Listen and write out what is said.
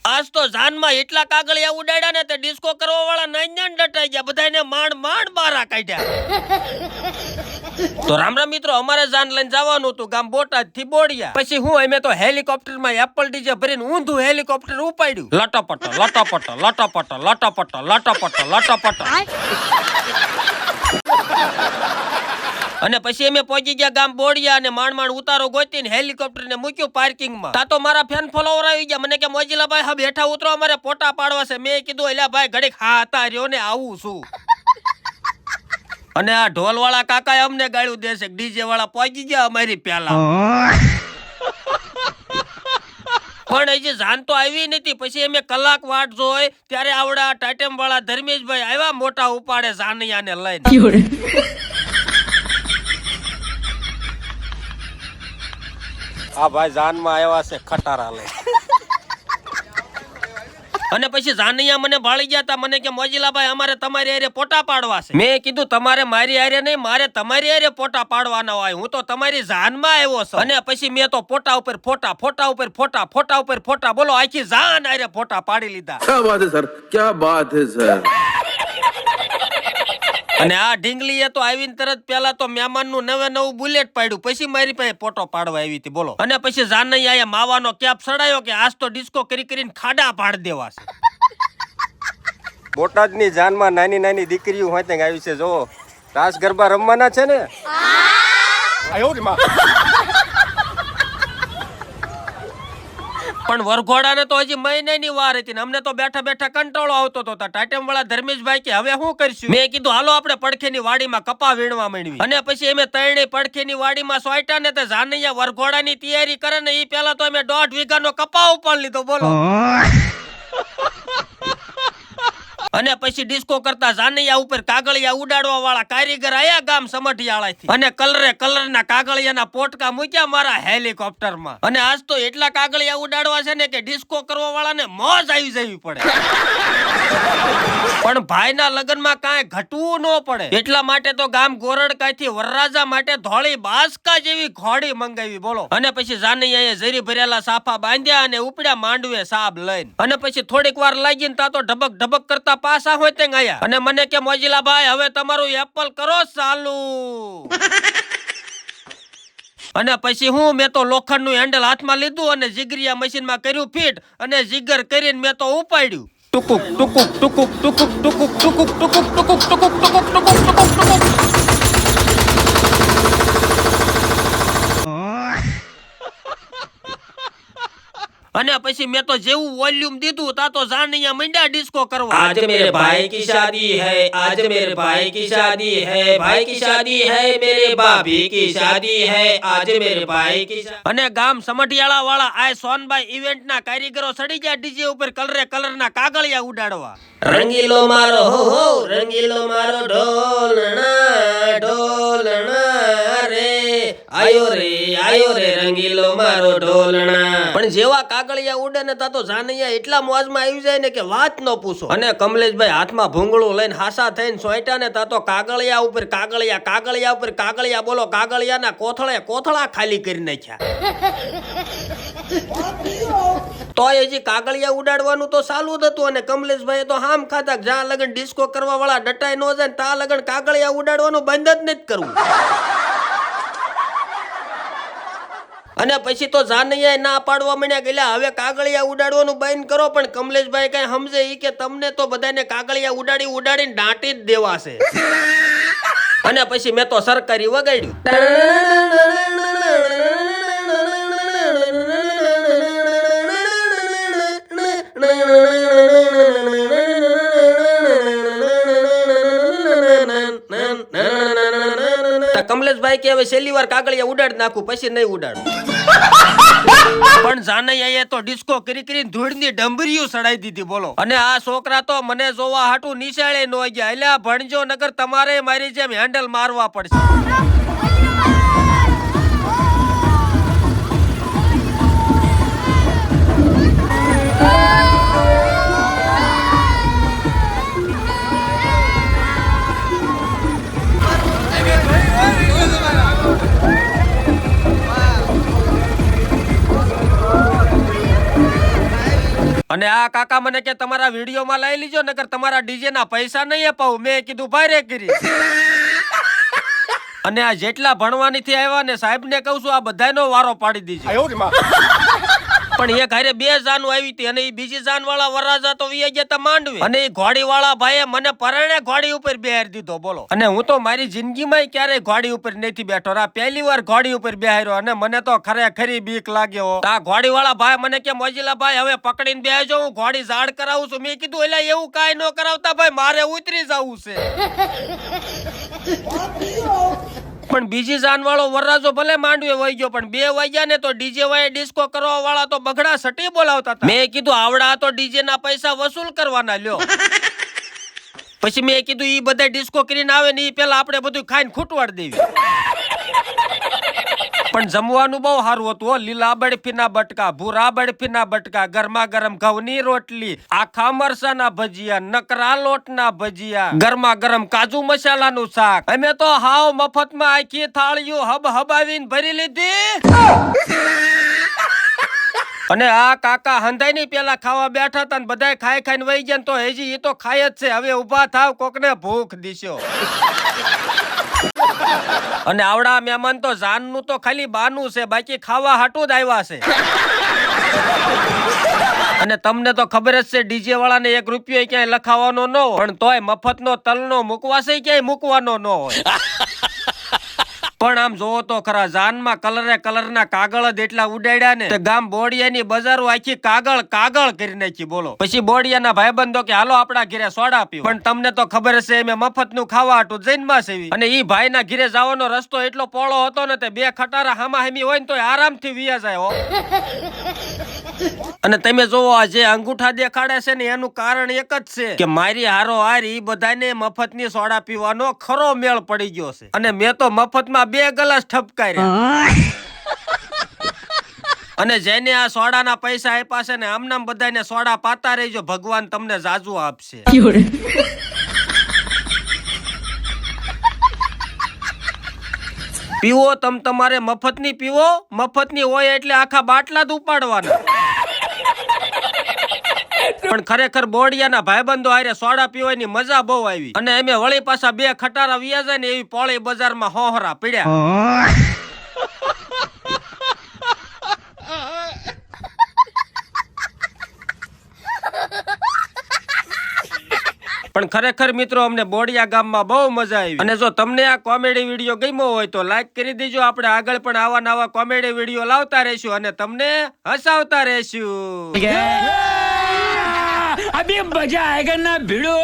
આજ તો જાનમાં એટલા કાગળિયા ઉડાડ્યા ને તે ડિસ્કો કરવા વાળા નાઈ ડટાઈ ગયા, બધાને માંડ બારા કાઢ્યા. તો રામ રામ મિત્રો, અમારે જાન લઈને જવાનું હતું ગામ બોટાદ થી બોડિયા. પછી હું અમે તો હેલિકોપ્ટર માં એપલ ડીજે ભરીને ઊંધું હેલિકોપ્ટર ઉપાડ્યું. લટપટ લટપટ લટપટ લટપટ લટપટ લટપટ. અને પછી અમે પહોંચી ગયા ગામ બોડિયા અને માંડ ઉતારો ગોતીને હેલિકોપ્ટર ને મૂક્યું પાર્કિંગ માં. તા તો મારા ફેન ફોલોવર આવી ગયા, મને કે મોજીલા ભાઈ હવે હેઠા ઉતરો, અમારે ફોટા પાડવા છે. મેં કીધું એલા ભાઈ ઘડીક હા હતા રહ્યો ને આવું છું. અને આ ઢોલ વાળા કાકા અમને ગાળ્યું દેશે, ડીજે વાળા પહોંચી ગયા અમારી પેલા. પણ હજી જાન તો આવી નથી. પછી અમે કલાક વાટ જોઈ ત્યારે આવડા ટાઈટમ વાળા ધર્મેશભાઈ આવ્યા, મોટા ઉપાડે જાનૈયાને લઈને. આ ભાઈ જાનમાં આવ્યા છે ખટારા લઈ. અને પછી જાનૈયા મને ભાળી ગયા તા, મને કે મોજીલા ભાઈ અમારે તમારી હારે ફોટા પાડવા છે. મેં કીધું તમારે મારી હારે નહીં, મારે તમારી હારે ફોટા પાડવાના હોય, હું તો તમારી જાનમાં આવ્યો છું. અને પછી મેં તો ફોટા ઉપર ફોટા, ફોટા ઉપર ફોટા, ફોટા ઉપર ફોટા, બોલો આખી જાન હારે ફોટા પાડી લીધા. क्या बात है सर, क्या बात है सर. અને આ ઢીંગલીએ તો આવીને તરત પેલા તો મહેમાન નું નવું બુલેટ પાડ્યું, પછી મારી પાસે ફોટો પાડવા આવી હતી, બોલો. અને પછી જાનૈયાએ માવાનો કેપ સડાયો કે આજ તો ડિસ્કો કરીને ખાડા પાડી દેવા છે. બોટાદની જાનમાં નાની નાની દીકરીઓ હોય ત્યાં આવી છે, જો રાસ ગરબા રમવાના છે ને. પણ વરઘોડાને તો હજી મહિનાની વાર હતી ને અમને તો બેઠા બેઠા કંટાળો આવતો હતો. ટાઈટમ વાળા ધર્મેશભાઈ કે હવે શું કરશું? મેં કીધું હાલો આપણે પડખેની વાડીમાં કપા વીણવા માંડવી. અને પછી અમે ત્રણેય પડખેની વાડીમાં સોયટા ને તે જાનૈયા વરઘોડાની તૈયારી કરે ને એ પેલા તો અમે 1.5 વીઘાનો કપા ઉપાડી લીધો, બોલો. અને પછી ડિસ્કો કરતા જાનૈયા ઉપર કાગળિયા ઉડાડવા વાળા કારીગર આયા ગામ સમઢિયાળાથી. અને કલરના કાગળિયાના પોટકા મૂક્યા મારા હેલિકોપ્ટરમાં. અને આજ તો એટલા કાગળિયા ઉડાડવા છે ને કે ડિસ્કો કરવા વાળાને મોજ આવી જવી પડે. પણ ભાઈના લગ્નમાં કાંઈ ઘટવું ન પડે એટલા માટે તો ગામ ગોરડકાથી વરરાજા માટે ધોળી બાસકા જેવી ઘોડી મંગાવી, બોલો. અને પછી જાનૈયાએ ઝરી ભરેલા સાફા બાંધ્યા અને ઉપડ્યા માંડવે સાબ લઈને. અને પછી થોડીક વાર લાગીને તા તો ઢબક ઢબક કરતા પાસા હોય તે ગયા. અને મને કે મોજીલા ભાઈ હવે તમારું એપલ કરો ચાલુ. અને પછી મેં તો લોખંડનું હેન્ડલ હાથમાં લીધું અને જીગરિયા મશીનમાં કર્યું ફિટ અને જીગર કરીને મેં તો ઉપાડ્યું. ટુકુક ટુકુક ટુકુક ટુકુક ટુકુક ટુકુક ટુકુક ટુકુક ટુકુક ટુકુક ટુકુક ટુકુક. અને પછી મેં તો જેવું વોલ્યુમ દીધું તા તો જાનૈયા મંડ્યા ડિસ્કો કરવા. आज मेरे भाई की शादी है, आज मेरे भाई की शादी है, भाई की शादी है, मेरे भाभी की शादी है, आज मेरे भाई की शादी. અને ગામ સમઢિયાળા વાળા આ સોનબાઈ ઇવેન્ટ ના કારીગરો સડી ગયા ડીજે ઉપર કલરના કાગળિયા ઉડાડવા. રંગીલો મારો હો રંગીલો મારો ઢોલણા ઢોલણા રે આયો રે રંગીલો મારો ઢોલણા. પણ જેવા કાગળિયા ઉડે ને તા તો જાનૈયા એટલા મોજમાં આવી જાય ને કે વાત ન પૂછો. અને કમલેશભાઈ હાથમાં ભૂંગળું લઈને હાસા થઈને સોયટા ને તા તો કાગળિયા ઉપર કાગળિયા, કાગળિયા ઉપર કાગળિયા, બોલો. કાગળિયાના કોથળા ખાલી કરી નાખ્યા. તોય હજી કાગળિયા ઉડાડવાનું તો ચાલુ જ હતું. અને કમલેશભાઈ તો હામ ખાતા જ્યાં લગન ડિસ્કો કરવા વાળા ડટાઈ ન જાય તા લગન કાગળિયા ઉડાડવાનું બંધ જ નથી કરવું. અને પછી તો જાનૈયા ના પાડવા માંડ્યા ગયેલા હવે કાગળિયા ઉડાડવાનું બંધ કરો. પણ કમલેશભાઈ કઈ સમજે ઈ કે તમને તો બધાને કાગળિયા ઉડાડીને દાંટી જ દેવા છે. અને પછી મેં તો સરકારી વગાડ્યું. કમલેશભાઈ કે હવે છેલ્લી વાર કાગળિયા ઉડાડી નાખું પછી નહીં ઉડાડું. પણ જાનૈયાએ તો ડિસ્કો કરીને ધૂળની ડંબરીઓ સડાઈ દીધી, બોલો. અને આ છોકરા તો મને જોવા હાટું નિશાળે ન ગયા. એટલે ભણજો નગર તમારે મારી જેમ હેન્ડલ મારવા પડશે. અને આ કાકા મને કે તમારા વિડીયોમાં લઈ લીજો નકર તમારા ડીજે ના પૈસા નહીં અપાવું. મેં કીધું ભાઈ રે કરી. અને આ જેટલા ભણવાની થી આવ્યા ને સાહેબ ને કહું છું આ બધાનો વારો પાડી દીજો. પણ એક હારે 2 જાનું આવી હતી અને એ બીજી જાન વાળા વરરાજા તો વી ગયા તા માંડવે અને એ ઘોડી વાળા ભાઈએ મને પરણે ઘોડી ઉપર બેહારી દીધો બોલો. અને હું તો મારી જિંદગીમાં ક્યારેય ઘોડી ઉપર નથી બેઠો. આ પહેલી વાર ઘોડી ઉપર બેહાર્યો અને મને તો ખરેખરી બીક લાગ્યો. આ ઘોડી વાળા ભાઈ મને કે મોજીલા ભાઈ હવે પકડીને બેહજો હું ઘોડી ઝાડ કરાવું છું. મેં કીધું એટલે એવું કાઈ ન કરાવતા ભાઈ મારે ઉતરી જવું છે. પણ બીજી જાન વાળો વરરાજો ભલે માંડવે વહી ગયો પણ 2 વાગ્યા ને તો ડીજે વાય ડિસ્કો કરવા વાળા તો બગડા સટી બોલાવતા હતા. મેં કીધું આવડા તો ડીજે ના પૈસા વસૂલ કરવાના લ્યો. પછી મેં કીધું ઈ બધા ડિસ્કો કરીને આવે ને ઈ પેલા આપણે બધું ખાઈને ખૂટવાડ દેવી. પણ જમવાનું બહુ સારું હતું હો. લીલા બરફીના બટકા, ભૂરા બરફીના બટકા, ગરમા ગરમ ઘઉંની રોટલી, આખા મરસાના ભજીયા, નકરા લોટના ભજીયા, ગરમા ગરમ કાજુ મસાલાનું શાક. અમે તો હાવ મફતમાં આખી થાળીઓ હબાવીને ભરી લીધી. અને આ કાકા હંધાઈ ની પેલા ખાવા બેઠા હતા ને બધાય ખાઈ ખાઈને વહી ગયા તો હજી એ તો ખાય જ છે. હવે ઉભા થાવ કોકને ભૂખ દીશો. અને આવડા મહેમાન તો જાનનું તો ખાલી બાનું છે બાકી ખાવા હાટું જ આવ્યા છે. અને તમને તો ખબર જ છે ડીજે વાળાને 1 રૂપિયો ક્યાંય લખાવાનો ન હોય પણ તોય મફતનો તલનો મૂકવાશે ક્યાંય મૂકવાનો ન હોય. પણ આમ જોવો તો ખરા જાનમાં કલરના કાગળ જ એટલા ઉડાડ્યા ને ગામ બોડિયાની બજારો આખી કાગળ કરી નાખી બોલો. પછી બોડિયાના ભાઈબંધો કે હાલો આપડા ઘરે સોડા પીવો. પણ તમને તો ખબર છે મેં મફતનું ખાવા હાટું જૈનમાં સેવી અને ઈ ભાઈના ઘરે જવાનો રસ્તો એટલો પોળો હતો ને તે 2 ખટારા હામાહામી હોય ને તો આરામથી વિયા જાય હો. અને તમે જોવો આ જે અંગૂઠા દેખાડે છે ને એનું કારણ એક જ છે કે મારી હારો હાર ઈ બધાને મફતની સોડા પીવાનો ખરો મેળ પડી ગયો છે. અને મેં તો મફતમાં 2 ગ્લાસ ઠપકાર્યા. અને જેને આ સોડાના પૈસા આપ્યા છે ને આમનામ બધાને સોડા પાતા રહેજો ભગવાન તમને જાજુ આપશે. પીવો તમારે મફતની પીવો. મફતની હોય એટલે આખા બાટલા જ ઉપાડવાના. પણ ખરેખર બોડિયાના ભાઈબંધો હારે સોડા પીવાની મજા બહુ આવી. અને અમે વળી પાછા 2 ખટારા વિયા જાય ને એવી પોળી બજારમાં હોહરા પીડ્યા. પણ ખરેખર મિત્રો અમને બોડિયા ગામમાં બહુ મજા આવી. અને જો તમને આ કોમેડી વિડીયો ગમ્યો હોય તો લાઈક કરી દેજો. આપણે આગળ પણ આવા નવા કોમેડી વિડીયો લાવતા રહેશું અને તમને હસાવતા રહેશું. अभी मजा आएगा ना भिड़ो.